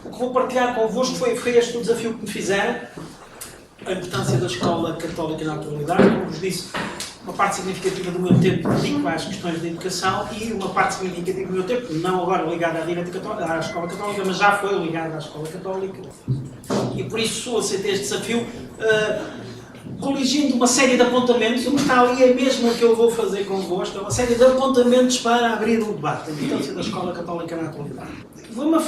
O que vou partilhar convosco foi este o desafio que me fizeram, a importância da escola católica na atualidade. Como vos disse, uma parte significativa do meu tempo dedico às questões da educação e uma parte significativa do meu tempo, não agora ligada à escola católica, mas já foi ligada à escola católica. E por isso aceitei este desafio, coligindo uma série de apontamentos. O que está ali é mesmo o que eu vou fazer convosco, é uma série de apontamentos para abrir um debate, a importância da escola católica na atualidade. Vou-me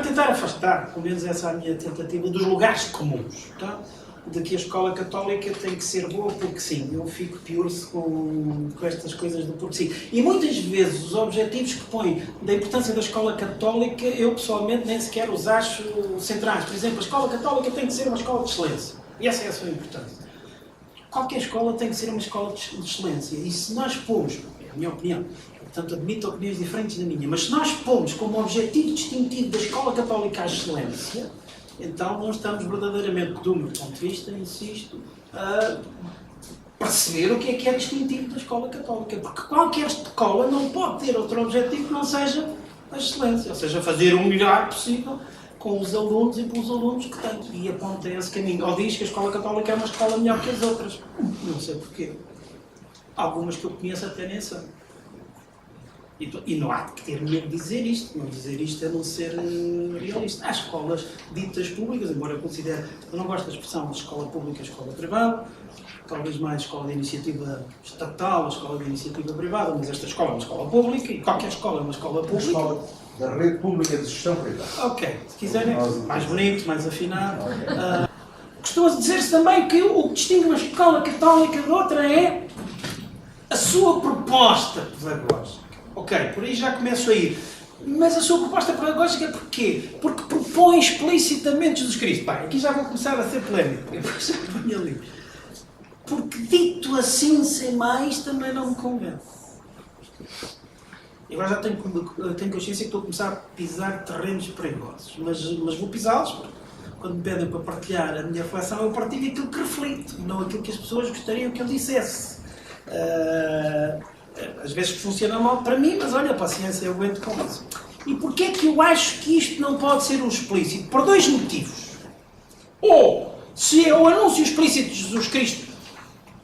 tentar afastar, pelo menos essa é a minha tentativa, dos lugares comuns, tá? De que a escola católica tem que ser boa porque sim. Eu fico pior-se com estas coisas do porque sim. E muitas vezes os objetivos que põem da importância da escola católica, eu pessoalmente nem sequer os acho centrais. Por exemplo, a escola católica tem que ser uma escola de excelência. E essa é a sua importância. Qualquer escola tem que ser uma escola de excelência. E se nós pomos, é a minha opinião, portanto admito opiniões diferentes da minha, mas se nós pomos como objetivo distintivo da escola católica a excelência, então não estamos verdadeiramente, do meu ponto de vista, insisto, a perceber o que é distintivo da escola católica. Porque qualquer escola não pode ter outro objetivo que não seja a excelência, ou seja, fazer o melhor possível com os alunos e pelos alunos que tem. E aponta esse caminho. Ou diz que a escola católica é uma escola melhor que as outras. Não sei porquê. Algumas que eu conheço até nem são. E não há que ter medo de dizer isto. Não dizer isto é não ser realista. Há escolas ditas públicas, embora eu considere, eu não gosto da expressão de escola pública e escola privada, talvez mais escola de iniciativa estatal, escola de iniciativa privada, mas esta escola é uma escola pública e qualquer escola é uma escola pública. Escola da rede pública de gestão privada. Ok, se quiserem, mais bonito, mais afinado. Costuma-se dizer-se também que o que distingue uma escola católica de outra é a sua proposta pedagógica. Ok, por aí já começo a ir. Mas a sua proposta pedagógica é porquê? Porque propõe explicitamente Jesus Cristo. Bem, aqui já vou começar a ser polémico. Depois já ponho ali. Porque dito assim, sem mais, também não me convence. E agora já tenho consciência que estou a começar a pisar terrenos perigosos. Mas vou pisá-los, porque quando me pedem para partilhar a minha reflexão, eu partilho aquilo que reflito, não aquilo que as pessoas gostariam que eu dissesse. Às vezes funciona mal para mim, mas olha, paciência, eu aguento com isso. E porquê é que eu acho que isto não pode ser um explícito? Por dois motivos. Ou, se é o anúncio explícito de Jesus Cristo,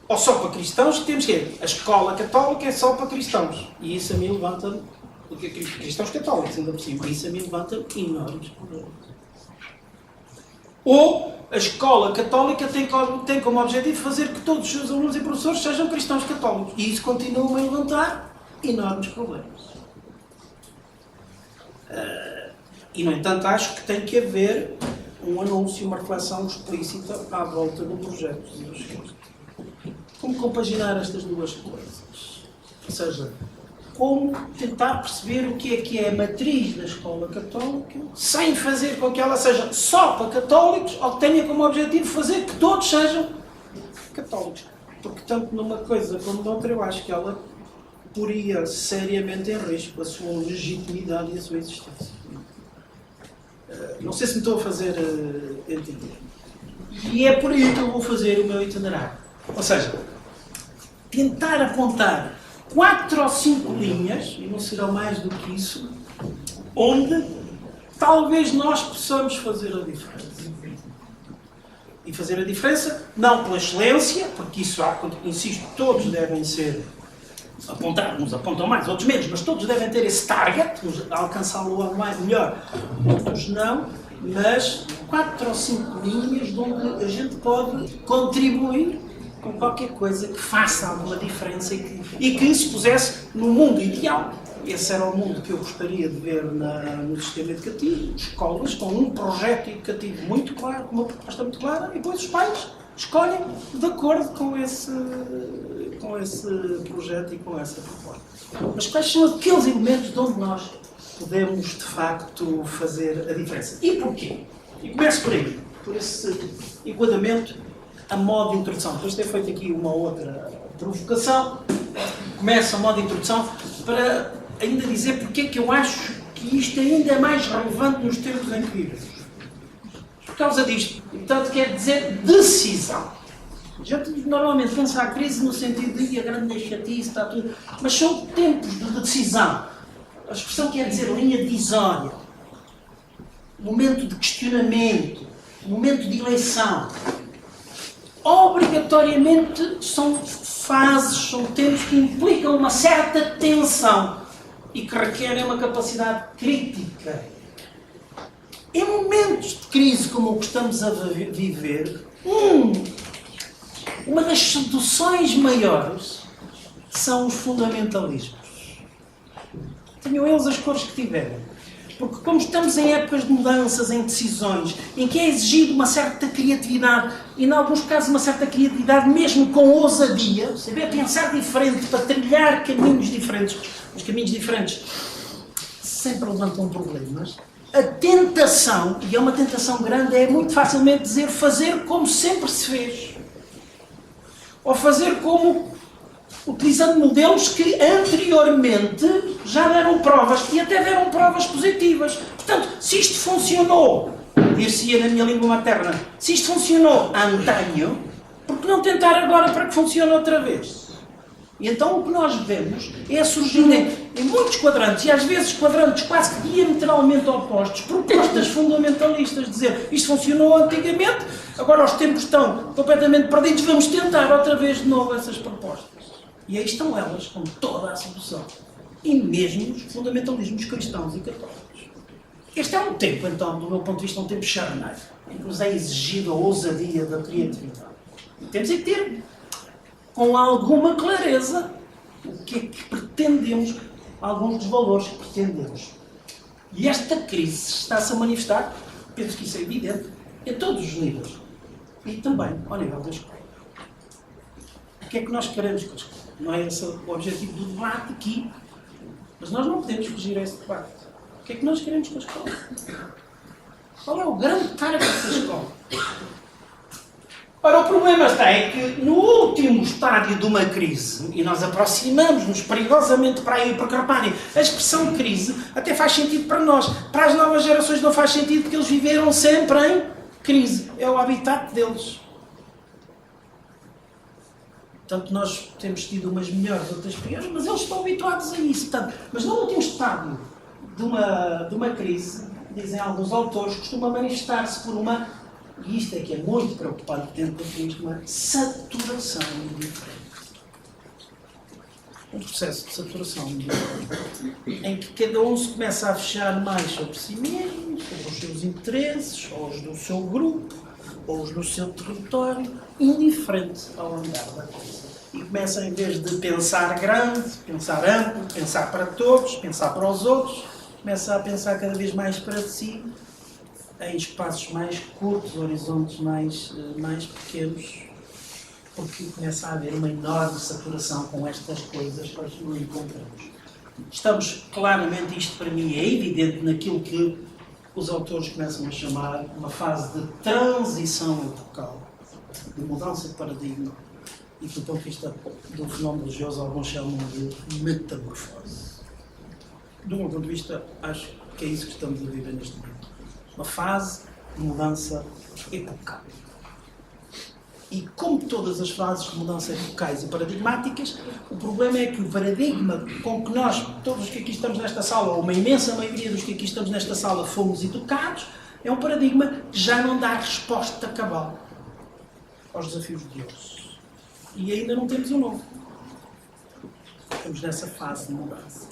ou só para cristãos, temos que ir. A escola católica é só para cristãos. E isso a mim levanta-me, cristãos católicos ainda por cima, isso a mim levanta-me enormes problemas. Ou a escola católica tem como objetivo fazer que todos os seus alunos e professores sejam cristãos católicos. E isso continua a levantar enormes problemas. E, no entanto, acho que tem que haver um anúncio, uma reflexão explícita à volta do projeto de Jesus Cristo. Como compaginar estas duas coisas? Ou seja, como tentar perceber o que é a matriz da escola católica, sem fazer com que ela seja só para católicos, ou que tenha como objetivo fazer que todos sejam católicos. Porque tanto numa coisa como noutra, eu acho que ela poria seriamente em risco a sua legitimidade e a sua existência. Não sei se me estou a fazer entender. E é por aí que eu vou fazer o meu itinerário. Ou seja, tentar apontar 4 ou 5 linhas, e não serão mais do que isso, onde talvez nós possamos fazer a diferença. E fazer a diferença não pela excelência, porque isso, insisto, todos devem ser apontados, uns apontam mais, outros menos, mas todos devem ter esse target, alcançá-lo melhor, outros não, mas 4 ou 5 linhas onde a gente pode contribuir com qualquer coisa que faça alguma diferença e que se pusesse no mundo ideal. Esse era o mundo que eu gostaria de ver no sistema educativo, escolas com um projeto educativo muito claro, com uma proposta muito clara, e depois os pais escolhem de acordo com esse projeto e com essa proposta. Mas quais são aqueles elementos de onde nós podemos, de facto, fazer a diferença? E porquê? E começo por aí, por esse enquadramento a modo de introdução. Depois de ter feito aqui uma outra provocação, começo a modo de introdução para ainda dizer porque é que eu acho que isto ainda é mais relevante nos tempos em que vivemos. Por causa disto. Portanto, quer dizer decisão. Já normalmente pensa a crise no sentido de a grande chatice, está tudo. Mas são tempos de decisão. A expressão quer dizer linha divisória. momento de questionamento, momento de eleição, obrigatoriamente são fases, são tempos que implicam uma certa tensão e que requerem uma capacidade crítica. Em momentos de crise como o que estamos a viver, uma das seduções maiores são os fundamentalismos. Tenham eles as cores que tiverem. Porque como estamos em épocas de mudanças, em decisões, em que é exigido uma certa criatividade, e em alguns casos uma certa criatividade mesmo com ousadia, saber pensar diferente para trilhar caminhos diferentes, os caminhos diferentes sempre levantam problemas, a tentação, e é uma tentação grande, é muito facilmente dizer fazer como sempre se fez. Ou fazer como utilizando modelos que anteriormente já deram provas e até deram provas positivas. Portanto, se isto funcionou, dir-se-ia na minha língua materna, se isto funcionou antanho, por que não tentar agora para que funcione outra vez? E então o que nós vemos é surgirem em muitos quadrantes, e às vezes quadrantes quase que diametralmente opostos, propostas fundamentalistas, dizer isto funcionou antigamente, agora os tempos estão completamente perdidos, vamos tentar outra vez de novo essas propostas. E aí estão elas, com toda a solução. E mesmo os fundamentalismos cristãos e católicos. Este é um tempo, então, do meu ponto de vista, um tempo charneiro, em que nos é exigido a ousadia da criatividade. E temos que ter, com alguma clareza, o que é que pretendemos, alguns dos valores que pretendemos. E esta crise está-se a manifestar, penso que isso é evidente, em todos os níveis. E também ao nível da escola. O que é que nós queremos com a escola? Não é esse o objetivo do debate aqui, mas nós não podemos fugir a esse debate. O que é que nós queremos com a escola? Qual é o grande target da escola? Ora, o problema está é que no último estádio de uma crise, e nós aproximamos-nos perigosamente para aí, porque reparem, a expressão crise até faz sentido para nós. Para as novas gerações não faz sentido porque eles viveram sempre em crise. É o habitat deles. Portanto, nós temos tido umas melhores, outras piores, mas eles estão habituados a isso. Portanto, mas no último estádio de uma crise, dizem alguns autores, costuma manifestar-se por uma, e isto é que é muito preocupante dentro da crise, uma saturação indiferente. Um processo de saturação indiferente, em que cada um se começa a fechar mais sobre si mesmo, sobre os seus interesses, ou os do seu grupo, ou os do seu território, indiferente ao andar da coisa. E começa, em vez de pensar grande, pensar amplo, pensar para todos, pensar para os outros, começa a pensar cada vez mais para si, em espaços mais curtos, horizontes mais pequenos, porque começa a haver uma enorme saturação com estas coisas que nós não encontramos. Estamos, claramente, isto para mim é evidente naquilo que os autores começam a chamar uma fase de transição epocal, de mudança de paradigma, e do ponto de vista do fenómeno religioso, alguns chamam de metamorfose. Do meu ponto de vista, acho que é isso que estamos a viver neste momento. Uma fase de mudança epocal. E como todas as fases de mudança epocais e paradigmáticas, o problema é que o paradigma com que nós, todos os que aqui estamos nesta sala, ou uma imensa maioria dos que aqui estamos nesta sala, fomos educados, é um paradigma que já não dá resposta cabal aos desafios de hoje. E ainda não temos um novo. Estamos nessa fase de mudança.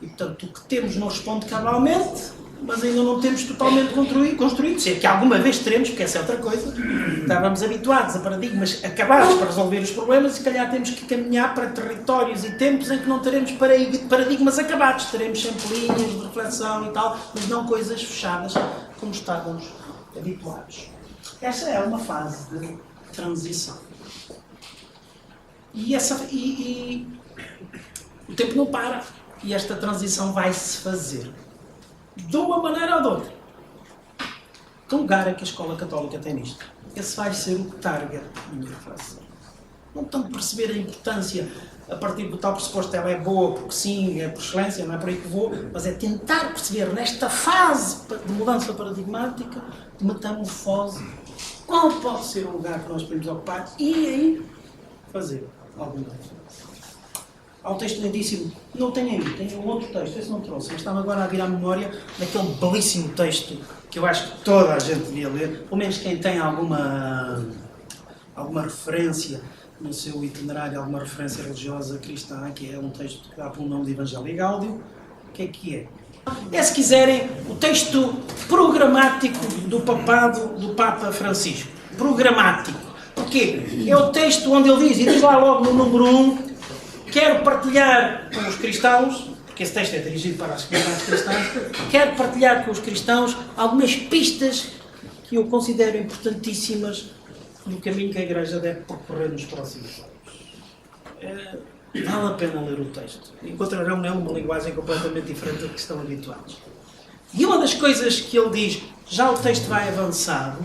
E, portanto, o que temos não responde cabalmente, mas ainda não temos totalmente construído. Se é que alguma vez teremos, porque essa é outra coisa. Estávamos habituados a paradigmas acabados para resolver os problemas e, se calhar, temos que caminhar para territórios e tempos em que não teremos paradigmas acabados. Teremos sempre linhas de reflexão e tal, mas não coisas fechadas como estávamos habituados. Esta é uma fase de transição. E o tempo não para. E esta transição vai-se fazer. De uma maneira ou de outra. Que lugar é que a escola católica tem nisto? Esse vai ser o target da minha reflexão. Não tanto perceber a importância a partir do tal pressuposto ela é boa, porque sim, é por excelência, não é por aí que vou, mas é tentar perceber nesta fase de mudança paradigmática, de metamorfose, qual pode ser o lugar que nós podemos ocupar e aí fazer alguma reflexão. Há um texto lindíssimo, não tenho aí, tenho um outro texto, esse não trouxe, mas estava agora a vir à memória daquele belíssimo texto que eu acho que toda a gente devia ler, pelo menos quem tem alguma referência no seu itinerário, alguma referência religiosa cristã, que é um texto que dá pelo nome de Evangelii Gaudium. O que é? É, se quiserem, o texto programático do papado do Papa Francisco. Programático. Porquê? É o texto onde ele diz, e diz lá logo no número 1, quero partilhar com os cristãos, porque esse texto é dirigido para as comunidades cristãs, quero partilhar com os cristãos algumas pistas que eu considero importantíssimas no caminho que a Igreja deve percorrer nos próximos anos. Vale a pena ler o texto. Encontrarão nele uma linguagem completamente diferente da que estão habituados. E uma das coisas que ele diz, já o texto vai avançado,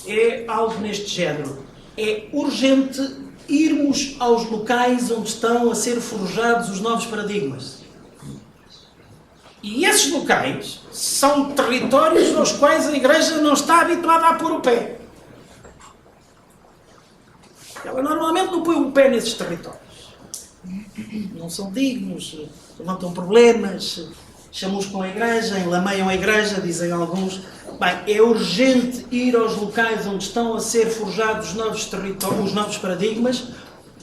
é algo neste género. É urgente irmos aos locais onde estão a ser forjados os novos paradigmas. E esses locais são territórios nos quais a Igreja não está habituada a pôr o pé. Ela normalmente não põe o pé nesses territórios. Não são dignos, levantam problemas, chamam-os com a Igreja, enlameiam a Igreja, dizem alguns. Bem, é urgente ir aos locais onde estão a ser forjados os novos territórios, os novos paradigmas,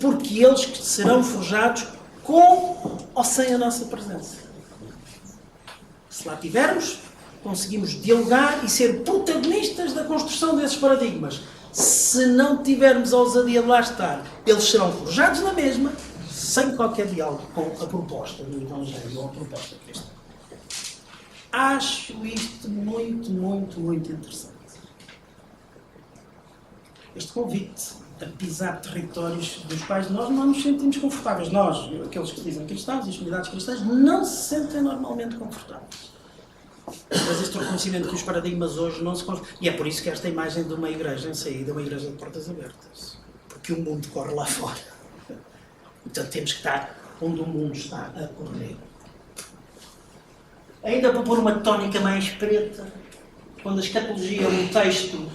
porque eles serão forjados com ou sem a nossa presença. Se lá tivermos, conseguimos dialogar e ser protagonistas da construção desses paradigmas. Se não tivermos a ousadia de lá estar, eles serão forjados na mesma, sem qualquer diálogo com a proposta do Evangelho ou a proposta cristã. Acho isto muito, muito, muito interessante. Este convite a pisar territórios dos quais nós não nos sentimos confortáveis. Nós, aqueles que dizem cristãos e as comunidades cristãs, não se sentem normalmente confortáveis. Mas este reconhecimento que os paradigmas hoje não se constroem. E é por isso que esta imagem de uma igreja em saída é uma igreja de portas abertas. Porque o mundo corre lá fora. Portanto, temos que estar onde o mundo está a correr. Ainda para pôr uma tónica mais preta, quando a escatologia é um texto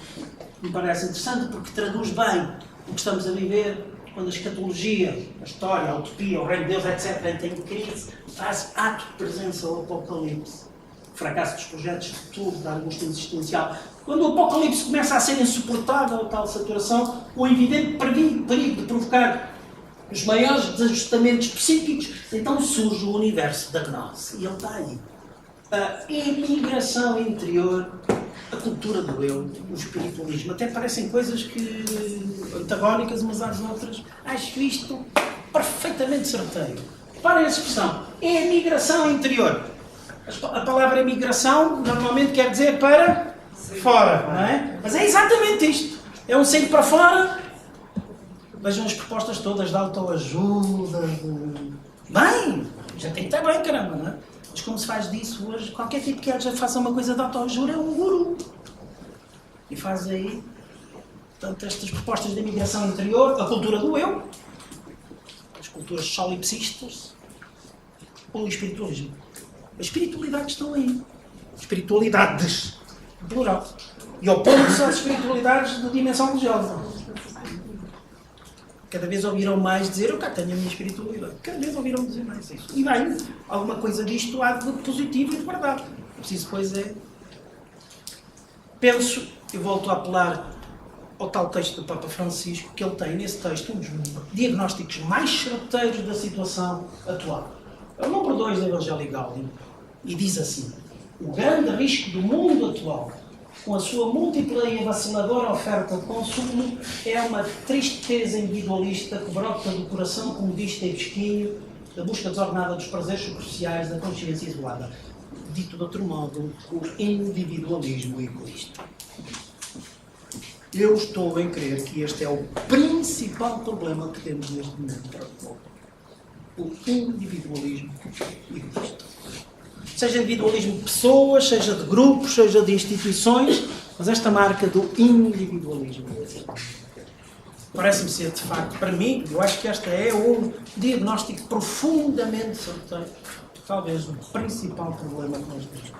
que me parece interessante porque traduz bem o que estamos a viver, quando a escatologia, a história, a utopia, o reino de Deus, etc., entra em crise, faz ato de presença ao Apocalipse. O fracasso dos projetos futuros, da angústia existencial. Quando o Apocalipse começa a ser insuportável, a tal saturação, o evidente perigo de provocar os maiores desajustamentos psíquicos, então surge o universo da gnose. E ele está aí. A emigração interior, a cultura do eu, o espiritualismo, até parecem coisas que antagónicas umas às outras. Acho isto perfeitamente certeiro. Reparem a expressão, emigração interior. A palavra emigração normalmente quer dizer para fora, não é? Mas é exatamente isto. É um sair para fora. Vejam as propostas todas de autoajuda. Bem, já tem que estar bem, caramba, não é? Mas como se faz disso hoje? Qualquer tipo que já faça uma coisa de autoajuda é um guru. E faz aí, portanto, estas propostas de imigração interior, a cultura do eu, as culturas solipsistas, ou o espiritualismo. As espiritualidades estão aí. Espiritualidades, plural. E opõem-se às espiritualidades de dimensão religiosa. Cada vez ouviram mais dizer, eu cá tenho a minha espiritualidade. Cada vez ouviram dizer mais isso. E bem, alguma coisa disto há de positivo e de verdade. Preciso, pois é... Penso, e volto a apelar ao tal texto do Papa Francisco, que ele tem nesse texto um dos diagnósticos mais certeiros da situação atual. É o número 2 do Evangelii Gaudium. E diz assim, o grande risco do mundo atual, com a sua múltipla e vaciladora oferta de consumo, é uma tristeza individualista que brota do coração comodista e mesquinho, da busca desordenada dos prazeres superficiais, da consciência isolada. Dito de outro modo, o individualismo egoísta. Eu estou em crer que este é o principal problema que temos neste momento para o povo. O individualismo egoísta. Seja individualismo de pessoas, seja de grupos, seja de instituições, mas esta marca do individualismo. Parece-me ser, de facto, para mim, eu acho que este é um diagnóstico profundamente certeiro, talvez o principal problema que nós temos.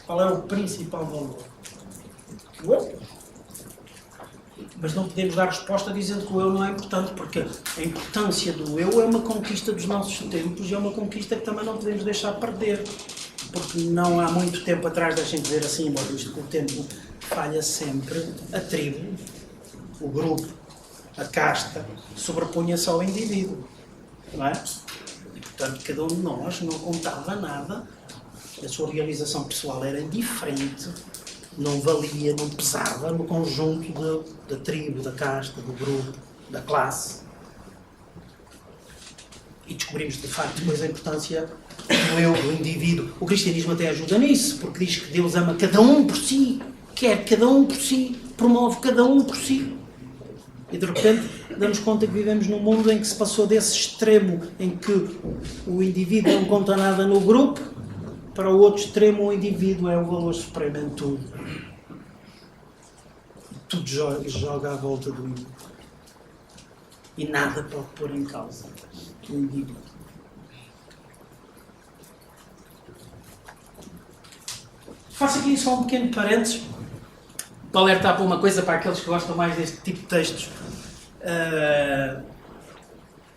Qual é o principal valor? O eu. Mas não podemos dar resposta dizendo que o eu não é importante, porque a importância do eu é uma conquista dos nossos tempos e é uma conquista que também não podemos deixar perder. Porque não há muito tempo atrás, deixem de dizer assim, embora isto que o tempo falha sempre, a tribo, o grupo, a casta, sobrepunha-se ao indivíduo. Não é? E, portanto, cada um de nós não contava nada, a sua realização pessoal era indiferente, não valia, não pesava no conjunto da tribo, da casta, do grupo, da classe. E descobrimos, de facto, depois a importância do eu, do indivíduo. O cristianismo até ajuda nisso, porque diz que Deus ama cada um por si, quer cada um por si, promove cada um por si. E de repente damos conta que vivemos num mundo em que se passou desse extremo em que o indivíduo não conta nada no grupo, para o outro extremo o indivíduo é o valor supremo em tudo. Tudo joga à volta do indivíduo. E nada pode pôr em causa o indivíduo. Faço aqui só um pequeno parênteses para alertar para uma coisa para aqueles que gostam mais deste tipo de textos.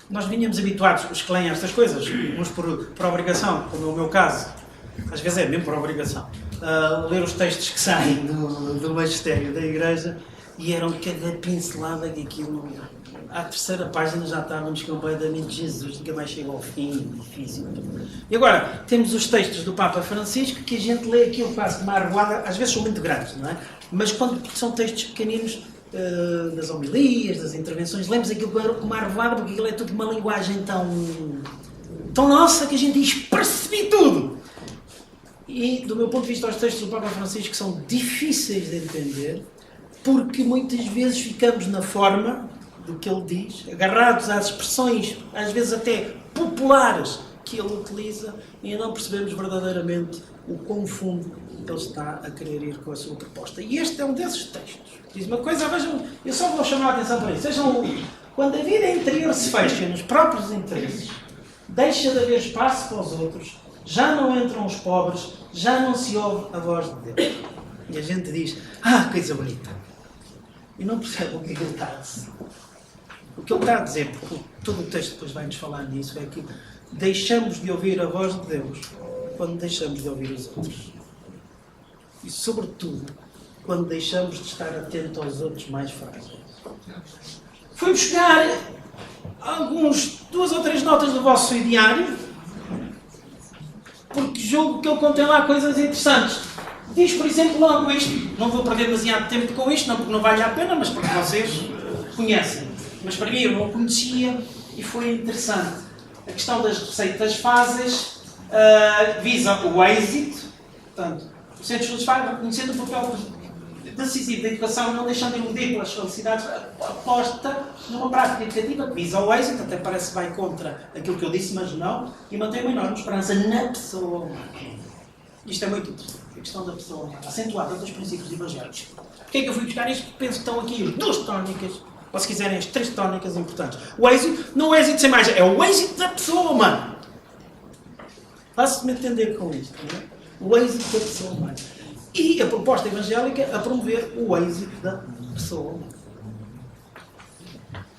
Nós vinhamos habituados, os que leem estas coisas, uns por obrigação, como é o meu caso, às vezes é mesmo por obrigação, ler os textos que saem do magistério da Igreja, e eram cada pincelada que aquilo, à terceira página já estávamos completamente Jesus, nunca mais chega ao fim, difícil. E agora, temos os textos do Papa Francisco, que a gente lê aquilo quase de uma arruada, às vezes são muito grandes, não é? Mas quando são textos pequeninos, das homilias, das intervenções, lemos aquilo com uma arruada, porque aquilo é tudo uma linguagem tão nossa que a gente diz, percebi tudo! E, do meu ponto de vista, os textos do Papa Francisco são difíceis de entender, porque muitas vezes ficamos na forma do que ele diz, agarrados às expressões, às vezes até populares, que ele utiliza, e não percebemos verdadeiramente o quão fundo ele está a querer ir com a sua proposta. E este é um desses textos. Diz uma coisa, vejam, eu só vou chamar a atenção para isso. Sejam quando a vida interior se fecha nos próprios interesses, deixa de haver espaço para os outros, já não entram os pobres, já não se ouve a voz de Deus. E a gente diz, coisa bonita. E não percebe o que ele está a dizer. O que ele está a dizer, porque todo o texto depois vai-nos falar nisso, é que deixamos de ouvir a voz de Deus quando deixamos de ouvir os outros. E, sobretudo, quando deixamos de estar atento aos outros mais frágeis. Fui buscar duas ou três notas do vosso diário, porque julgo que ele contém lá coisas interessantes. Diz, por exemplo, logo isto. Não vou perder demasiado tempo com isto, não porque não vale a pena, mas porque vocês conhecem. Mas para mim eu não conhecia e foi interessante. A questão das receitas fáceis visa o êxito. Portanto, o Centro de Estudos faz reconhecendo o papel decisivo da educação, não deixando de iludir pelas felicidades, aposta numa prática educativa que visa o êxito, até parece que vai contra aquilo que eu disse, mas não, e mantém uma enorme esperança na pessoa humana. Isto é muito interessante, a questão da pessoa humana, acentuada dos princípios evangélicos. Porquê é que eu fui buscar isto? Porque penso que estão aqui as duas tónicas, ou se quiserem as três tónicas importantes. O êxito, não é o êxito sem mais, é o êxito da pessoa humana. Faço-me entender com isto, não é? O êxito da pessoa humana. E a proposta evangélica a promover o êxito da pessoa humana.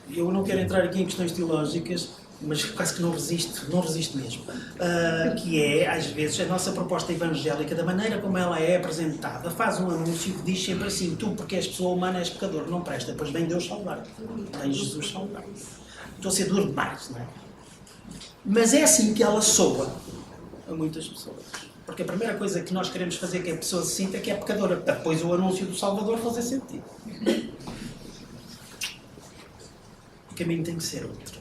Eu não quero entrar aqui em questões teológicas, mas quase que não resisto mesmo. Que é, às vezes, a nossa proposta evangélica, da maneira como ela é apresentada, faz um anúncio que diz sempre assim, tu, porque és pessoa humana, és pecador, não presta, depois vem Deus salvar-te, vem Jesus salvar-te. Estou a ser duro demais, não é? Mas é assim que ela soa a muitas pessoas. Porque a primeira coisa que nós queremos fazer que a pessoa se sinta é que é pecadora, para depois o anúncio do Salvador fazer sentido. O caminho tem que ser outro.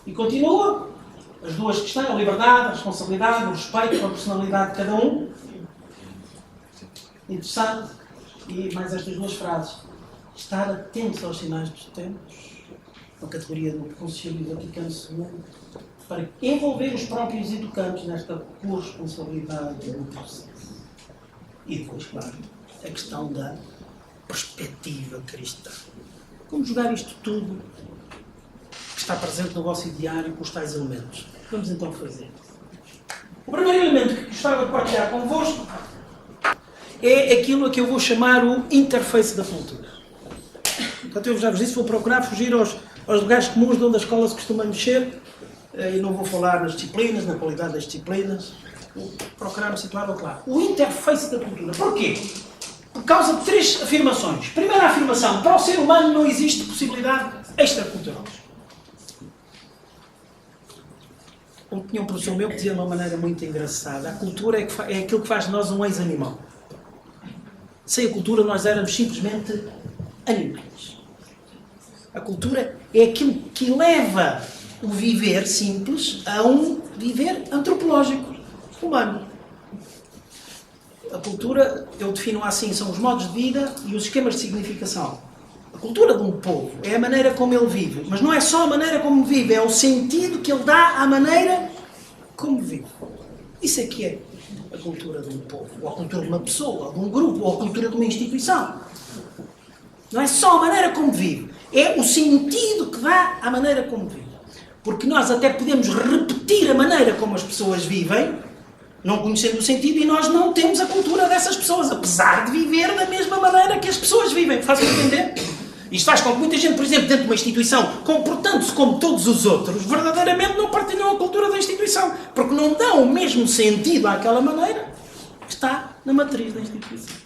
E continua. As duas questões, a liberdade, a responsabilidade, o respeito pela personalidade de cada um. Interessante. E mais estas duas frases. Estar atentos aos sinais dos tempos. Uma categoria do Concílio Vaticano II. Para envolver os próprios educantes nesta corresponsabilidade do processo. E depois, claro, a questão da perspectiva cristã. Como jogar isto tudo que está presente no vosso diário com os tais elementos? Vamos então fazer. O primeiro elemento que gostava de partilhar convosco é aquilo a que eu vou chamar o interface da cultura. Portanto, eu já vos disse, vou procurar fugir aos lugares comuns de onde a escola se costuma mexer, e não vou falar nas disciplinas, na qualidade das disciplinas, vou procurar me situar ao claro. O interface da cultura. Porquê? Por causa de 3 afirmações. Primeira afirmação, para o ser humano não existe possibilidade extracultural. Tinha um professor meu que dizia de uma maneira muito engraçada: a cultura é aquilo que faz de nós um ex-animal. Sem a cultura nós éramos simplesmente animais. A cultura é aquilo que leva o viver simples a um viver antropológico, humano. A cultura, eu defino assim, são os modos de vida e os esquemas de significação. A cultura de um povo é a maneira como ele vive, mas não é só a maneira como vive, é o sentido que ele dá à maneira como vive. Isso é que é a cultura de um povo, ou a cultura de uma pessoa, ou de um grupo, ou a cultura de uma instituição. Não é só a maneira como vive, é o sentido que dá à maneira como vive. Porque nós até podemos repetir a maneira como as pessoas vivem, não conhecendo o sentido, e nós não temos a cultura dessas pessoas, apesar de viver da mesma maneira que as pessoas vivem. Faz-me entender? Isto faz com que muita gente, por exemplo, dentro de uma instituição, comportando-se como todos os outros, verdadeiramente não partilham a cultura da instituição, porque não dão o mesmo sentido àquela maneira que está na matriz da instituição.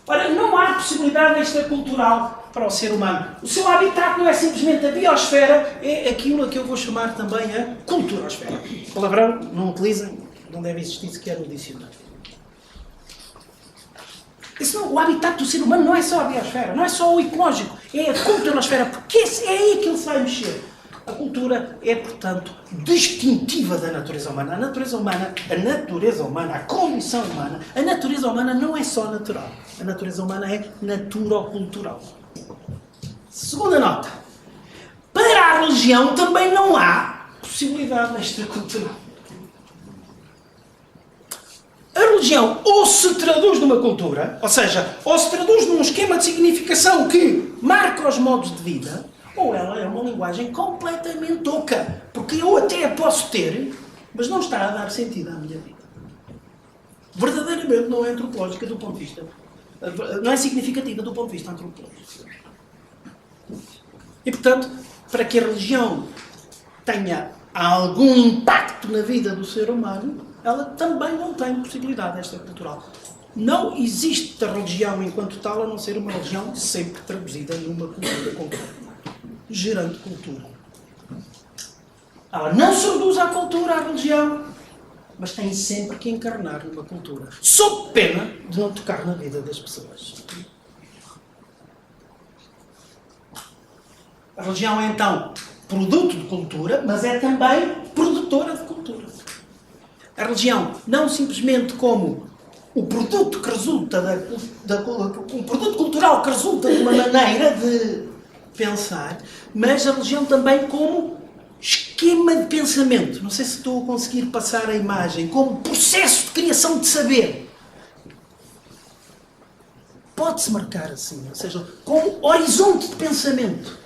Ora, não há possibilidade extracultural para o ser humano. O seu habitat não é simplesmente a biosfera, é aquilo a que eu vou chamar também a culturosfera. O palavrão não utilizem, não deve existir sequer no dicionário. O habitat do ser humano não é só a biosfera, não é só o ecológico, é a culturosfera, porque é aí que ele se vai mexer. A cultura é, portanto, distintiva da natureza humana. A natureza humana, a condição humana, a natureza humana não é só natural. A natureza humana é naturocultural. Segunda nota. Para a religião também não há possibilidade extracultural. A religião ou se traduz numa cultura, ou seja, ou se traduz num esquema de significação que marca os modos de vida, ou ela é uma linguagem completamente oca. Porque eu até a posso ter, mas não está a dar sentido à minha vida. Verdadeiramente não é antropológica do ponto de vista. Não é significativa do ponto de vista antropológico. E, portanto, para que a religião tenha algum impacto na vida do ser humano, ela também não tem possibilidade extracultural. Não existe a religião enquanto tal, a não ser uma religião sempre traduzida numa cultura concreta, gerando cultura. Ela não se reduz à cultura, à religião, mas tem sempre que encarnar numa cultura, sob pena de não tocar na vida das pessoas. A religião é, então, produto de cultura, mas é também produtora de cultura. A religião, não simplesmente como o produto que resulta um produto cultural que resulta de uma maneira de pensar, mas a religião também como esquema de pensamento. Não sei se estou a conseguir passar a imagem, como processo de criação de saber. Pode-se marcar assim, ou seja, como horizonte de pensamento.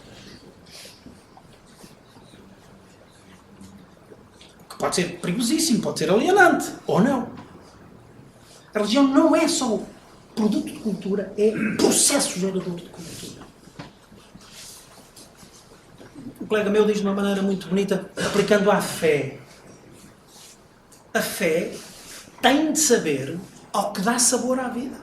Pode ser perigosíssimo, pode ser alienante, ou não. A religião não é só produto de cultura, é processo gerador de cultura. Um colega meu diz de uma maneira muito bonita, aplicando à fé. A fé tem de saber ao que dá sabor à vida.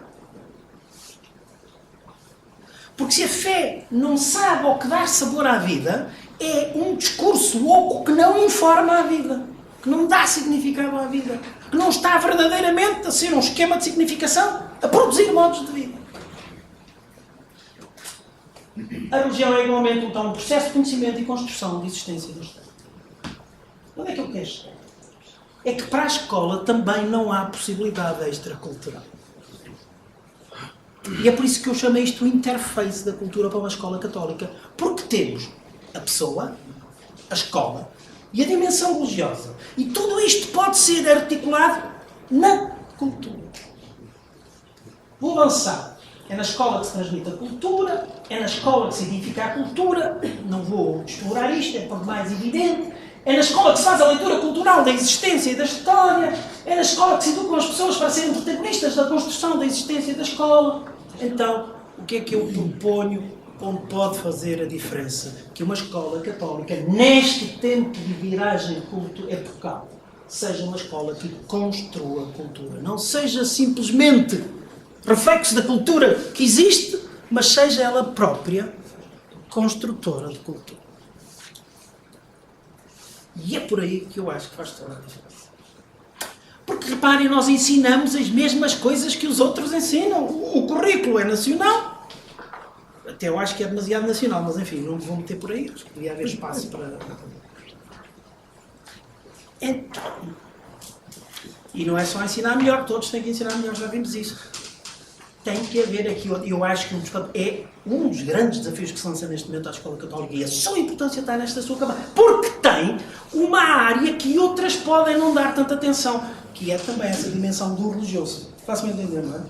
Porque se a fé não sabe ao que dá sabor à vida, é um discurso oco que não informa a vida. Que não dá significado à vida, que não está verdadeiramente a ser um esquema de significação, a produzir modos de vida. A religião é igualmente, então, um processo de conhecimento e construção de existência do Estado. Onde é que eu quero chegar? É que para a escola também não há possibilidade extracultural. E é por isso que eu chamei isto o interface da cultura para uma escola católica, porque temos a pessoa, a escola, e a dimensão religiosa. E tudo isto pode ser articulado na cultura. Vou avançar. É na escola que se transmite a cultura, é na escola que se edifica a cultura. Não vou explorar isto, é por mais evidente. É na escola que se faz a leitura cultural da existência e da história. É na escola que se educam as pessoas para serem protagonistas da construção da existência da escola. Então, o que é que eu proponho onde pode fazer a diferença? Que uma escola católica, neste tempo de viragem epocal, seja uma escola que construa a cultura. Não seja simplesmente reflexo da cultura que existe, mas seja ela própria construtora de cultura. E é por aí que eu acho que faz toda a diferença. Porque, reparem, nós ensinamos as mesmas coisas que os outros ensinam. O currículo é nacional. Até eu acho que é demasiado nacional, mas enfim, não vou meter por aí. Acho que devia haver espaço para... Então, e não é só ensinar melhor, todos têm que ensinar melhor, já vimos isso. Tem que haver aqui, eu acho que é um dos grandes desafios que se lança neste momento à Escola Católica, e a sua importância está nesta sua camada, porque tem uma área que outras podem não dar tanta atenção, que é também essa dimensão do religioso. Faço-me entender, não é?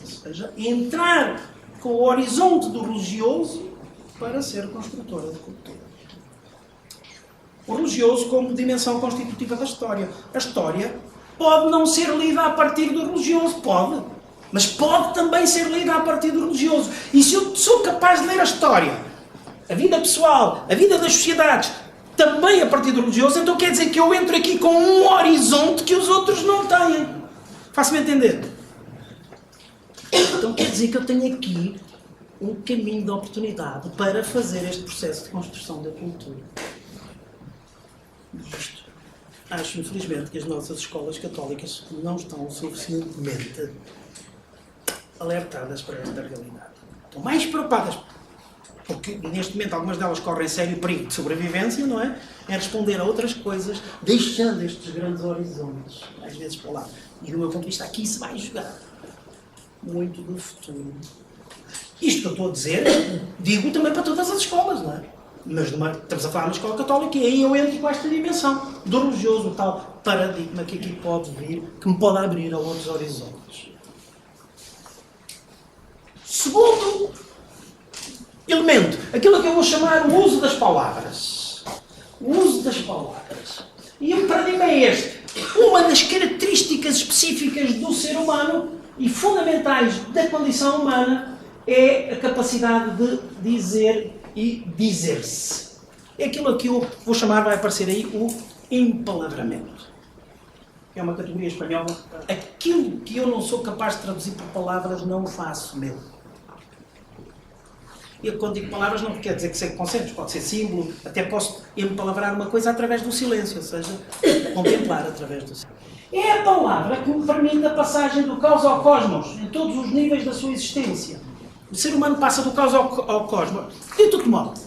Ou seja, entrar com o horizonte do religioso para ser construtora de cultura. O religioso como dimensão constitutiva da história. A história pode não ser lida a partir do religioso, pode. Mas pode também ser lida a partir do religioso. E se eu sou capaz de ler a história, a vida pessoal, a vida das sociedades, também a partir do religioso, então quer dizer que eu entro aqui com um horizonte que os outros não têm. Faço-me entender? Então quer dizer que eu tenho aqui um caminho de oportunidade para fazer este processo de construção da cultura. Isto. Acho, infelizmente, que as nossas escolas católicas não estão suficientemente alertadas para esta realidade. Estão mais preocupadas, porque neste momento algumas delas correm sério perigo de sobrevivência, não é? É responder a outras coisas, deixando estes grandes horizontes, às vezes para lá. E do meu ponto de vista, aqui se vai jogar muito do futuro. Isto que eu estou a dizer, digo também para todas as escolas, não é? Mas estamos a falar na escola católica e aí eu entro com esta dimensão do religioso, o tal paradigma que aqui pode vir, que me pode abrir a outros horizontes. Segundo elemento, aquilo que eu vou chamar o uso das palavras. O uso das palavras. E o paradigma é este. Uma das características específicas do ser humano e fundamentais da condição humana é a capacidade de dizer e dizer-se. É aquilo que eu vou chamar, vai aparecer aí, o empalavramento. É uma categoria espanhola. Aquilo que eu não sou capaz de traduzir por palavras, não o faço meu. Eu, quando digo palavras, não quer dizer que seja conceitos, pode ser símbolo, até posso empalavrar uma coisa através do silêncio, ou seja, contemplar através do silêncio. É a palavra que me permite a passagem do caos ao cosmos, em todos os níveis da sua existência. O ser humano passa do caos ao cosmos, de todo modo.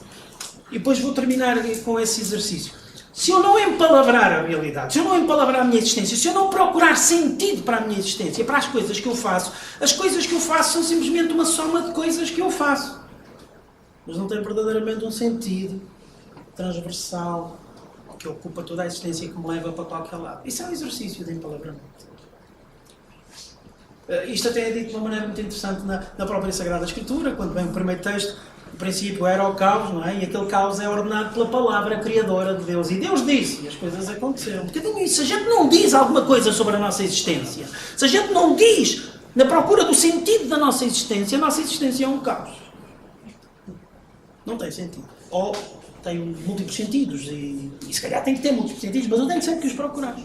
E depois vou terminar com esse exercício. Se eu não empalavrar a realidade, se eu não empalavrar a minha existência, se eu não procurar sentido para a minha existência, para as coisas que eu faço, as coisas que eu faço são simplesmente uma soma de coisas que eu faço. Mas não tem verdadeiramente um sentido transversal que ocupa toda a existência e que me leva para qualquer lado. Isso é um exercício de empalavramento. Isto até é dito de uma maneira muito interessante na própria Sagrada Escritura, quando vem o primeiro texto, o princípio era o caos, não é? E aquele caos é ordenado pela palavra criadora de Deus. E Deus disse, e as coisas aconteceram. Um bocadinho isso. Se a gente não diz alguma coisa sobre a nossa existência, se a gente não diz na procura do sentido da nossa existência, a nossa existência é um caos. Não tem sentido. Ou tem múltiplos sentidos, e se calhar tem que ter múltiplos sentidos, mas eu tenho sempre que os procurar.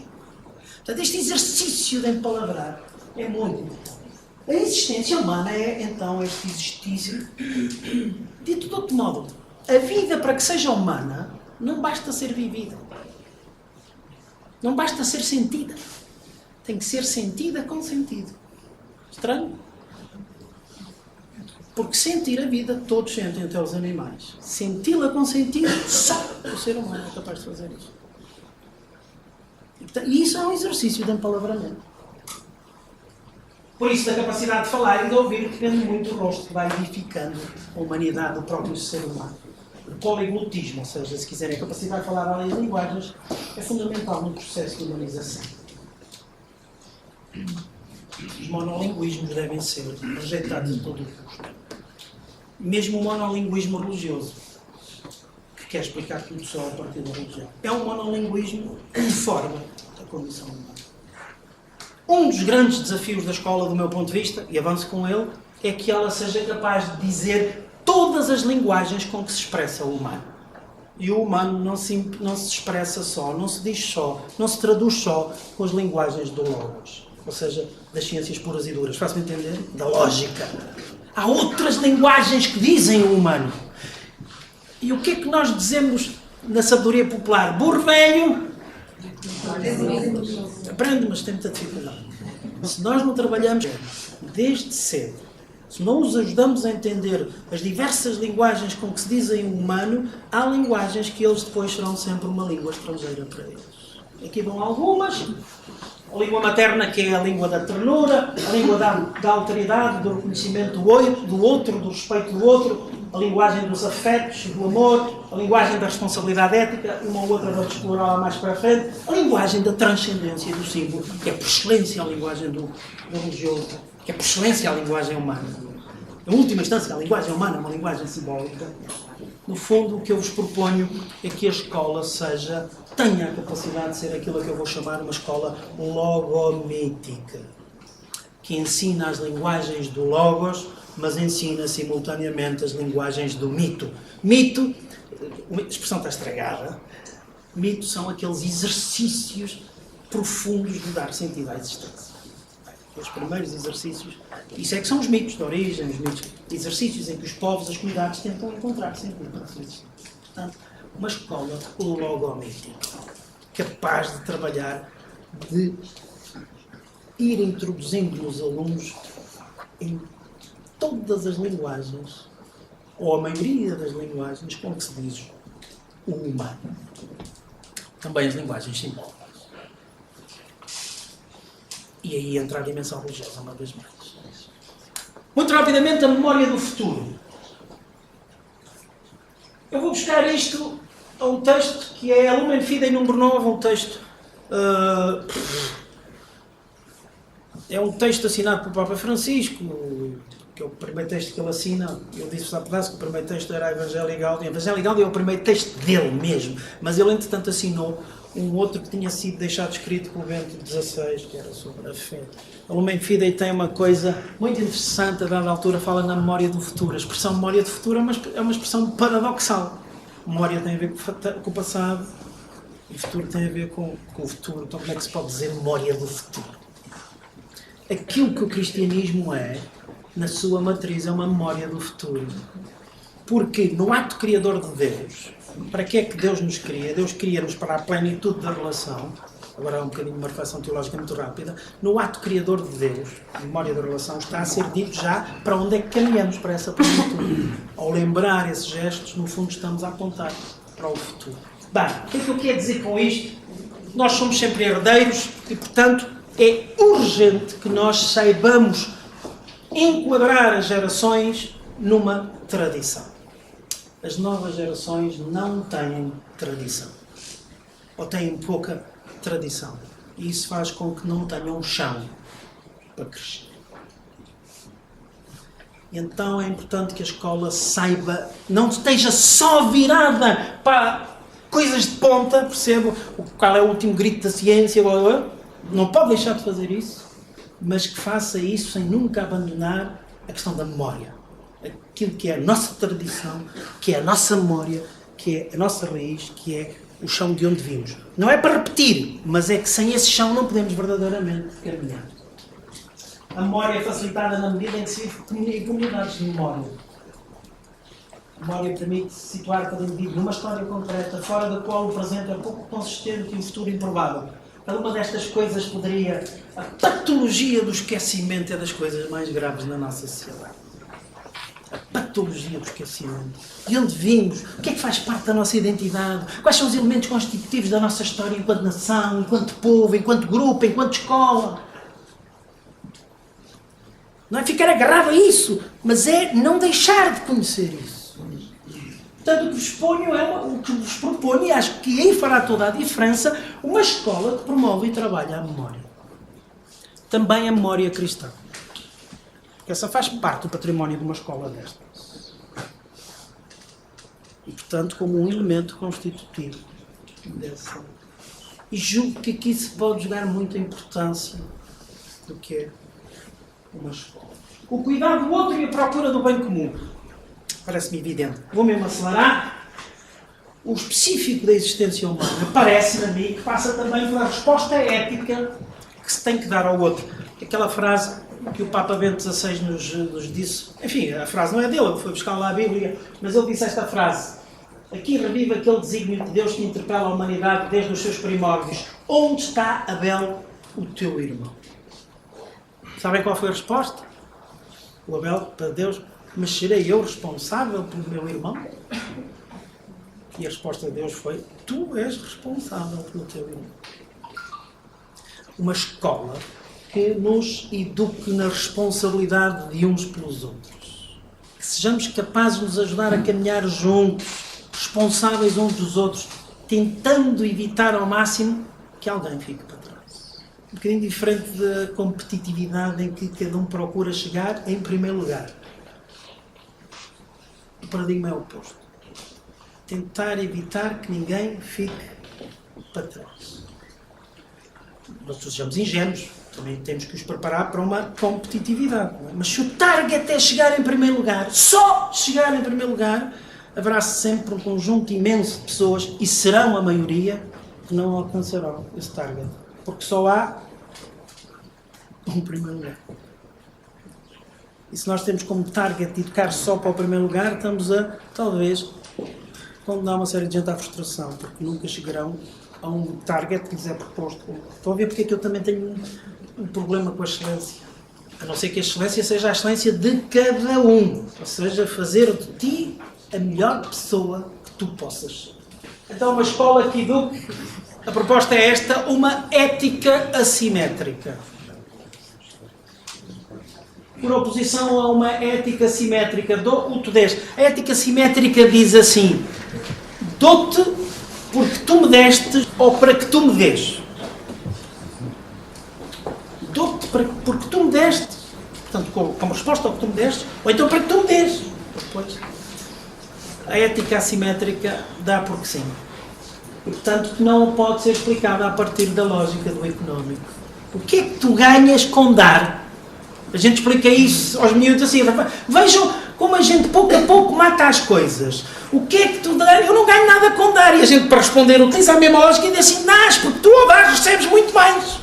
Portanto, este exercício de empalavrar é muito importante. A existência humana é, então, este exercício. Dito de outro modo, a vida, para que seja humana, não basta ser vivida. Não basta ser sentida. Tem que ser sentida com sentido. Estranho? Porque sentir a vida, todos sentem, até os animais. Senti-la com sentido, só o ser humano é capaz de fazer isso. E isso é um exercício de empalavramento. Por isso, da capacidade de falar e de ouvir, depende muito do rosto que vai edificando a humanidade, o próprio ser humano. O poliglotismo, ou seja, se quiserem, a capacidade de falar várias linguagens, é fundamental no processo de humanização. Os monolinguismos devem ser rejeitados de todo o custo. Mesmo o monolinguismo religioso, que quer explicar tudo só a partir da religião. É um monolinguismo que deforma a condição humana. Um dos grandes desafios da escola, do meu ponto de vista, e avanço com ele, é que ela seja capaz de dizer todas as linguagens com que se expressa o humano. E o humano não se expressa só, não se diz só, não se traduz só com as linguagens do logos, ou seja, das ciências puras e duras. Faz-me entender? Da lógica. Há outras linguagens que dizem o humano. E o que é que nós dizemos na sabedoria popular? Burro velho aprende, mas tem muita dificuldade. Se nós não trabalhamos desde cedo, se não os ajudamos a entender as diversas linguagens com que se dizem o humano, há linguagens que eles depois serão sempre uma língua estrangeira para eles. Aqui vão algumas. A língua materna, que é a língua da ternura, a língua da alteridade, do reconhecimento do outro, do respeito do outro, a linguagem dos afetos, do amor, a linguagem da responsabilidade ética, uma ou outra vamos explorar mais para a frente, a linguagem da transcendência e do símbolo, que é por excelência a linguagem do religioso, que é por excelência a linguagem humana. Em última instância, a linguagem humana é uma linguagem simbólica. No fundo, o que eu vos proponho é que a escola tenha a capacidade de ser aquilo que eu vou chamar uma escola logomítica, que ensina as linguagens do logos, mas ensina simultaneamente as linguagens do mito. Mito, a expressão está estragada, mito são aqueles exercícios profundos de dar sentido à existência. Os primeiros exercícios, isso é que são os mitos de origem, os mitos, exercícios em que os povos, as comunidades tentam encontrar sentido para a sua existência. Portanto, uma escola logomítica, capaz de trabalhar, de ir introduzindo os alunos em todas as linguagens, ou a maioria das linguagens com que se diz o humano. Também as linguagens simbólicas. E aí entra a dimensão religiosa uma vez mais. Muito rapidamente, a memória do futuro. Eu vou buscar isto a um texto que é Lumen Fidei número 9, um texto... é um texto assinado pelo Papa Francisco, que é o primeiro texto que ele assina. Eu disse-vos há pedaço que o primeiro texto era a Evangelii Gaudium. A Evangelii Gaudium é o primeiro texto dele mesmo, mas ele entretanto assinou um outro que tinha sido deixado escrito pelo Bento XVI, que era sobre a fé. A Lumen Fidei tem uma coisa muito interessante, a dada altura fala na memória do futuro. A expressão memória do futuro é uma expressão paradoxal. Memória tem a ver com o passado e o futuro tem a ver com o futuro. Então como é que se pode dizer memória do futuro? Aquilo que o cristianismo é, na sua matriz, é uma memória do futuro. Porque no ato criador de Deus, para que é que Deus nos cria? Deus cria-nos para a plenitude da relação. Agora há um bocadinho uma reflexão teológica muito rápida. No ato criador de Deus, a memória da relação, está a ser dito já para onde é que caminhamos para essa plenitude. Ao lembrar esses gestos, no fundo estamos a apontar para o futuro. Bem, o que é que eu quero dizer com isto? Nós somos sempre herdeiros e, portanto, é urgente que nós saibamos enquadrar as gerações numa tradição. As novas gerações não têm tradição. Ou têm pouca tradição. E isso faz com que não tenham chão para crescer. E então é importante que a escola saiba, não esteja só virada para coisas de ponta, percebo qual é o último grito da ciência, não pode deixar de fazer isso, mas que faça isso sem nunca abandonar a questão da memória. Aquilo que é a nossa tradição, que é a nossa memória, que é a nossa raiz, que é o chão de onde vimos. Não é para repetir, mas é que sem esse chão não podemos verdadeiramente caminhar. A memória é facilitada na medida em que se vive em comunidades de memória. A memória permite situar cada indivíduo numa história concreta, fora da qual o presente é pouco consistente e o futuro improvável. Cada uma destas coisas poderia... A patologia do esquecimento é das coisas mais graves na nossa sociedade. A patologia do esquecimento. De onde vimos? O que é que faz parte da nossa identidade? Quais são os elementos constitutivos da nossa história enquanto nação, enquanto povo, enquanto grupo, enquanto escola? Não é ficar agarrado a isso, mas é não deixar de conhecer isso. Portanto, o que vos ponho o que vos proponho, e acho que aí fará toda a diferença, uma escola que promove e trabalha a memória. Também a memória cristã. Essa faz parte do património de uma escola destas. E, portanto, como um elemento constitutivo dessa. E julgo que aqui se pode jogar muita importância do que é uma escola. O cuidado do outro e a procura do bem comum. Parece-me evidente. Vou mesmo acelerar. O específico da existência humana parece-me a mim que passa também pela resposta ética que se tem que dar ao outro. Aquela frase que o Papa Bento XVI nos disse, enfim, a frase não é dele, foi buscar lá a Bíblia, mas ele disse esta frase: aqui revive aquele desígnio de Deus que interpela a humanidade desde os seus primórdios. Onde está, Abel, o teu irmão? Sabem qual foi a resposta? O Abel, para Deus: mas serei eu responsável pelo meu irmão? E a resposta de Deus foi: tu és responsável pelo teu irmão. Uma escola que nos eduque na responsabilidade de uns pelos outros. Que sejamos capazes de nos ajudar a caminhar juntos, responsáveis uns dos outros, tentando evitar ao máximo que alguém fique para trás. Um bocadinho diferente da competitividade em que cada um procura chegar em primeiro lugar. O paradigma é o oposto. Tentar evitar que ninguém fique para trás. Nós sejamos ingênuos, também temos que os preparar para uma competitividade. Não é? Mas se o target é chegar em primeiro lugar, só chegar em primeiro lugar, haverá sempre um conjunto imenso de pessoas, e serão a maioria, que não alcançarão esse target. Porque só há um primeiro lugar. E se nós temos como target educar só para o primeiro lugar, estamos a, talvez, condenar uma série de gente à frustração, porque nunca chegarão a um target que lhes é proposto. Estão a ver porque é que eu também tenho um problema com a excelência. A não ser que a excelência seja a excelência de cada um. Ou seja, fazer de ti a melhor pessoa que tu possas. Então, uma escola que eduque, a proposta é esta: uma ética assimétrica. Por oposição a uma ética simétrica, dou o tu des. A ética simétrica diz assim: dou-te porque tu me deste ou para que tu me des. Dou-te porque tu me deste, portanto, como resposta ao que tu me deste, ou então para que tu me des. Depois, a ética assimétrica dá porque sim. E, portanto, não pode ser explicada a partir da lógica do económico. O que é que tu ganhas com dar? A gente explica isso aos miúdos assim: vejam como a gente pouco a pouco mata as coisas. O que é que tu dás? Eu não ganho nada com dar. E a gente, para responder, utiliza a mesma lógica e diz assim: dás, porque tu ao dar recebes muito mais.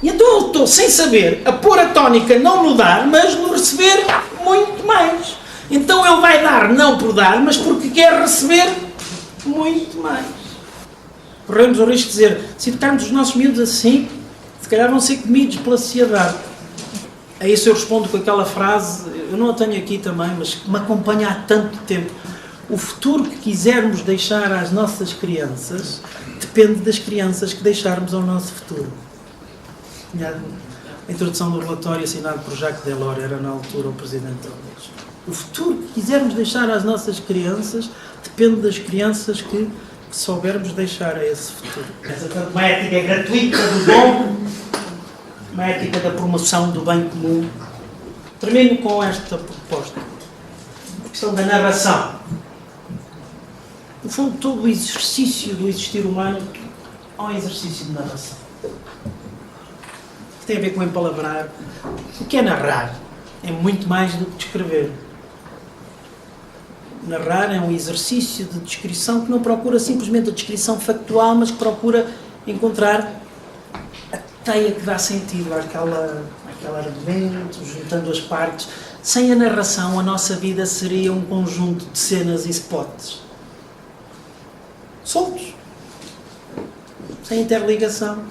E então eu estou, sem saber, a pôr a tónica não no dar, mas no receber muito mais. Então ele vai dar não por dar, mas porque quer receber muito mais. Corremos o risco de dizer: se educarmos os nossos miúdos assim, se calhar vão ser comidos pela sociedade. A isso eu respondo com aquela frase, eu não a tenho aqui também, mas que me acompanha há tanto tempo. O futuro que quisermos deixar às nossas crianças depende das crianças que deixarmos ao nosso futuro. A introdução do relatório assinado por Jacques Delors era, na altura, o presidente da ONU. O futuro que quisermos deixar às nossas crianças depende das crianças que soubermos deixar a esse futuro. Uma ética gratuita do dom, uma ética da promoção do bem comum. Termino com esta proposta. A questão da narração. No fundo, todo o exercício do existir humano é um exercício de narração. Que tem a ver com empalabrar. O que é narrar? É muito mais do que descrever. Narrar é um exercício de descrição que não procura simplesmente a descrição factual, mas que procura encontrar a teia que dá sentido àquele argumento, juntando as partes. Sem a narração, a nossa vida seria um conjunto de cenas e spots. Soltos. Sem interligação.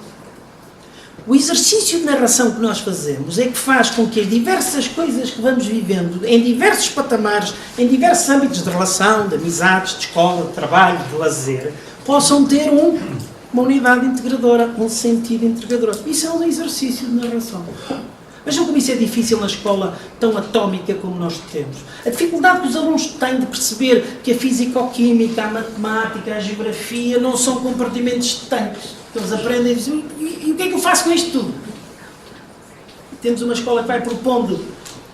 O exercício de narração que nós fazemos é que faz com que as diversas coisas que vamos vivendo, em diversos patamares, em diversos âmbitos de relação, de amizades, de escola, de trabalho, de lazer, possam ter uma unidade integradora, um sentido integrador. Isso é um exercício de narração. Vejam como isso é difícil na escola tão atómica como nós temos. A dificuldade que os alunos têm de perceber que a fisicoquímica, a matemática, a geografia não são compartimentos estanques. Eles aprendem e dizem: e o que é que eu faço com isto tudo? Temos uma escola que vai propondo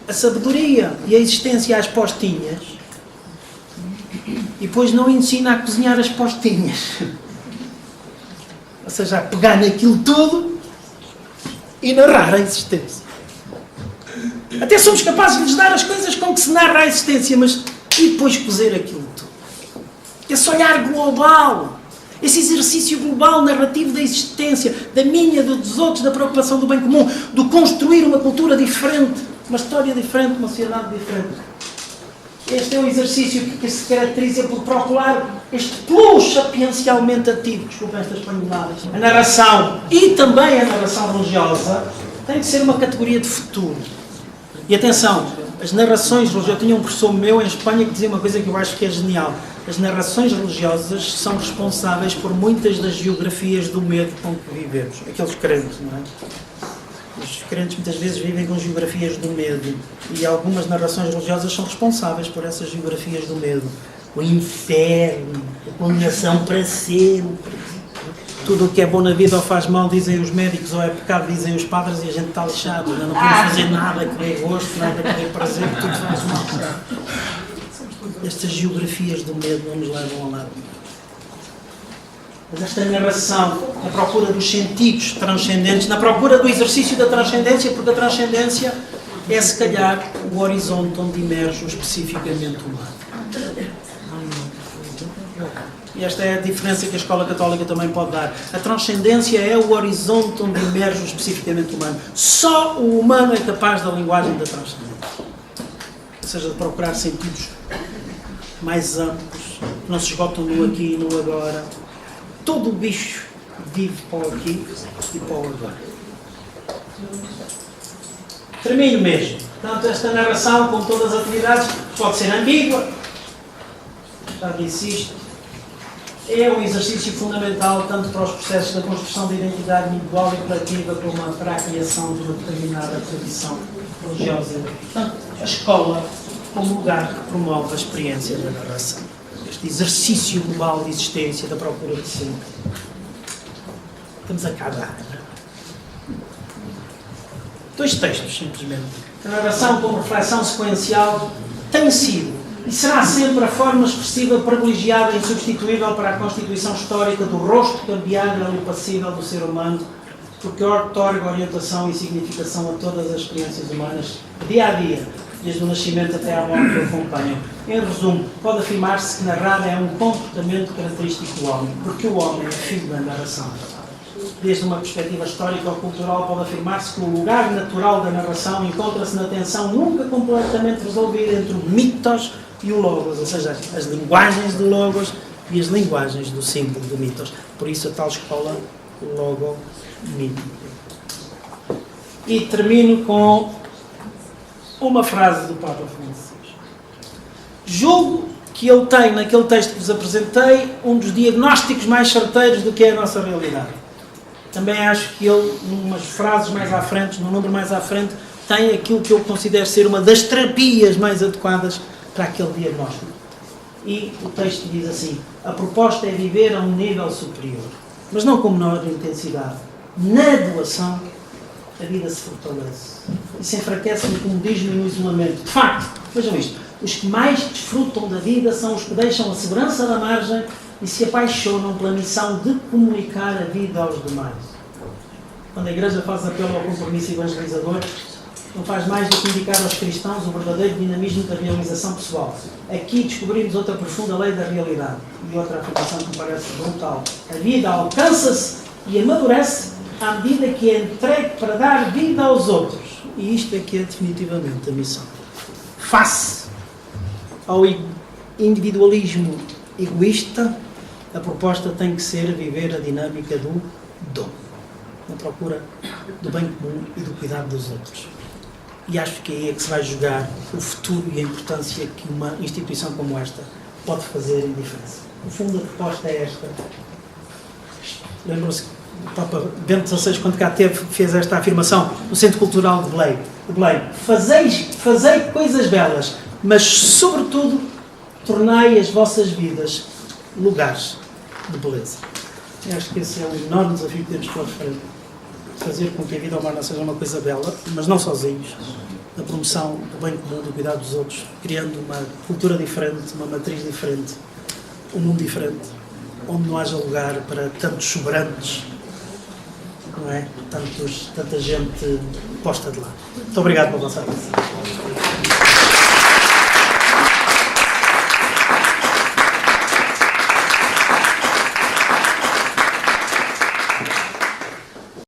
a sabedoria e a existência às postinhas. E depois não ensina a cozinhar as postinhas. Ou seja, a pegar naquilo tudo e narrar a existência. Até somos capazes de lhes dar as coisas com que se narra a existência, mas e depois cozer aquilo tudo? Esse olhar global, esse exercício global narrativo da existência, da minha, dos outros, da preocupação do bem comum, do construir uma cultura diferente, uma história diferente, uma sociedade diferente. Este é um exercício que se caracteriza por procurar este plus sapiencialmente ativo, desculpem estas paneladas. A narração e também a narração religiosa tem que ser uma categoria de futuro. E atenção, as narrações religiosas, eu tinha um professor meu em Espanha que dizia uma coisa que eu acho que é genial. As narrações religiosas são responsáveis por muitas das geografias do medo com que vivemos. Aqueles crentes, não é? Os crentes muitas vezes vivem com geografias do medo e algumas narrações religiosas são responsáveis por essas geografias do medo. O inferno, a condenação para sempre. Tudo o que é bom na vida ou faz mal, dizem os médicos, ou é pecado, dizem os padres, e a gente está lixado. Não podemos fazer nada que dê gosto, nada que dê prazer, que tudo faz mal. Estas geografias do medo não nos levam a lado. Mas esta narração, na procura dos sentidos transcendentes, na procura do exercício da transcendência, porque a transcendência é, se calhar, o horizonte onde emerge o especificamente humano. E esta é a diferença que a Escola Católica também pode dar. A transcendência é o horizonte onde emerge o especificamente humano. Só o humano é capaz da linguagem da transcendência. Ou seja, de procurar sentidos mais amplos, que não se esgotam no aqui e no agora. Todo o bicho vive para o aqui e para o agora. Termino mesmo. Portanto, esta narração, como todas as atividades, pode ser ambígua. Já disse isto. É um exercício fundamental tanto para os processos da construção da identidade individual e coletiva como para a criação de uma determinada tradição religiosa. Portanto, a escola como lugar que promove a experiência da narração. Este exercício global de existência, da procura de si. Estamos a acabar. Dois textos, simplesmente. A narração como reflexão sequencial tem sido e será sempre a forma expressiva privilegiada e insubstituível para a constituição histórica do rosto cambiável e passível do ser humano, porque otorga orientação e significação a todas as experiências humanas, dia a dia, desde o nascimento até à morte que o acompanham. Em resumo, pode afirmar-se que narrar é um comportamento característico do homem, porque o homem é filho da narração. Desde uma perspectiva histórica ou cultural, pode afirmar-se que o lugar natural da narração encontra-se na tensão nunca completamente resolvida entre o mitos e o logos, ou seja, as linguagens do logos e as linguagens do símbolo do mitos. Por isso a tal escola logo-mítica. E termino com uma frase do Papa Francisco. Julgo que ele tem, naquele texto que vos apresentei, um dos diagnósticos mais certeiros do que é a nossa realidade. Também acho que ele, numas frases mais à frente, num número mais à frente, tem aquilo que eu considero ser uma das terapias mais adequadas para aquele diagnóstico. E o texto diz assim: a proposta é viver a um nível superior, mas não com menor intensidade. Na doação, a vida se fortalece e se enfraquece no comodismo e no isolamento. De facto, vejam isto, os que mais desfrutam da vida são os que deixam a segurança da margem e se apaixonam pela missão de comunicar a vida aos demais. Quando a Igreja faz apelo ao compromisso evangelizador, não faz mais do que indicar aos cristãos o verdadeiro dinamismo da realização pessoal. Aqui descobrimos outra profunda lei da realidade e outra afirmação que me parece brutal. A vida alcança-se e amadurece à medida que é entregue para dar vida aos outros. E isto é que é definitivamente a missão. Face ao individualismo egoísta, a proposta tem que ser viver a dinâmica do dom, na procura do bem comum e do cuidado dos outros. E acho que aí é que se vai jogar o futuro e a importância que uma instituição como esta pode fazer em diferença. No fundo, a proposta é esta. Lembram-se que o Papa Bento XVI, quando cá teve, fez esta afirmação no Centro Cultural de Belém. Fazei coisas belas, mas, sobretudo, tornai as vossas vidas lugares de beleza. Eu acho que esse é um enorme desafio que temos pela frente. Fazer com que a vida humana seja uma coisa bela, mas não sozinhos, na promoção do bem comum, do cuidado dos outros, criando uma cultura diferente, uma matriz diferente um mundo diferente, onde não haja lugar para tantos sobrantes, não é? Tanta gente posta de lado. Muito obrigado pela vossa atenção.